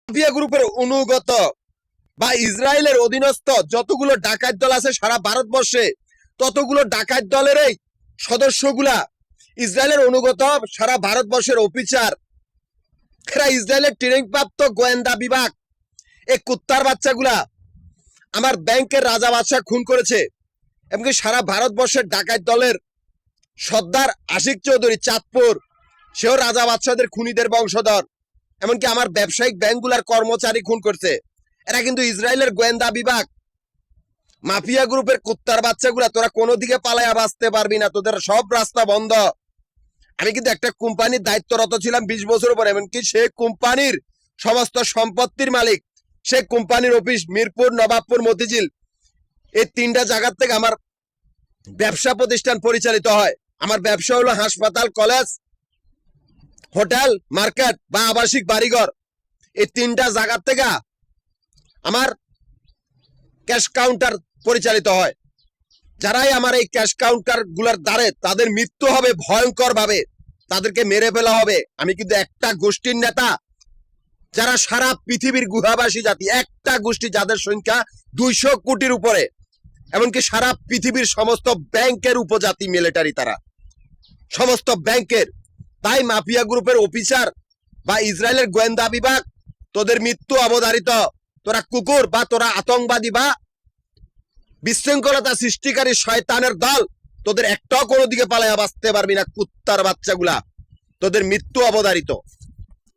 Mafia গ্রুপের অনুগত বা ইসরায়েলের অধীনস্থ যতগুলো ডাকাত দল আছে সারা ভারতবর্ষে, ততগুলো ডাকাত দলেরই সদস্যগুলা ইসরায়েলের অনুগত সারা ভারতবর্ষের অফিসার। এরা ইসরায়েলের ট্রেনিং প্রাপ্ত গোয়েন্দা বিভাগ। এই কুত্তার বাচ্চাগুলা আমার ব্যাংকের রাজা বাদশাহ খুন করেছে। এমনকি সারা ভারতবর্ষের ডাকাত দলের সর্দার আশিক চৌধুরী চাঁদপুর, সেও রাজা বাদশাহদের খুনিদের বংশধর। এমনকি আমার ব্যবসায়িক ব্যাংকগুলার কর্মচারী খুন করছে। এরা কিন্তু ইসরায়েলের গোয়েন্দা বিভাগ। মাফিয়া গ্রুপের কুত্তার বাচ্চাগুলা, তোরা কোনো দিকে পালায়া বাঁচতে পারবি না, তোদের সব রাস্তা বন্ধ। আমি কিন্তু একটা কোম্পানির দায়িত্বরত ছিলাম 20 বছর পরে, এমনকি সে কোম্পানির সমস্ত সম্পত্তির মালিক। সে কোম্পানির অফিস মিরপুর, নবাবপুর, মতিঝিল, এই 3টা জায়গা থেকে আমার ব্যবসা প্রতিষ্ঠান পরিচালিত হয়। আমার ব্যবসা হলো হাসপাতাল, কলেজ, হোটেল, মার্কেট বা আবাসিক বাড়িঘর। এই 3টা জায়গা থেকে আমার ক্যাশ কাউন্টার পরিচালিত হয়। যারাই আমার এই ক্যাশ কাউন্টার গুলার দ্বারে, তাদের মৃত্যু হবে ভয়ঙ্কর ভাবে, তাদেরকে মেরে ফেলা হবে। আমি কিন্তু একটা গোষ্ঠীর নেতা, যারা সারা পৃথিবীর গুহাবাসী জাতি, একটা গোষ্ঠী যাদের সংখ্যা 200 কোটির উপরে, এমনকি সারা পৃথিবীর সমস্ত ব্যাংকের উপজাতি মিলিটারি, তারা সমস্ত ব্যাংকের। তাই মাফিয়া গ্রুপের অফিসার বা ইসরায়েলের গোয়েন্দা বিভাগ, তোদের মৃত্যু অবধারিত। তোরা কুকুর বা তোরা আতঙ্কবাদী বা বিশৃঙ্খলতা সৃষ্টিকারী শয়তানের দল, তোদের একটাও কোনো দিকে পালায়া বাঁচতে পারবি না। কুত্তার বাচ্চাগুলা, তোদের মৃত্যু অবধারিত।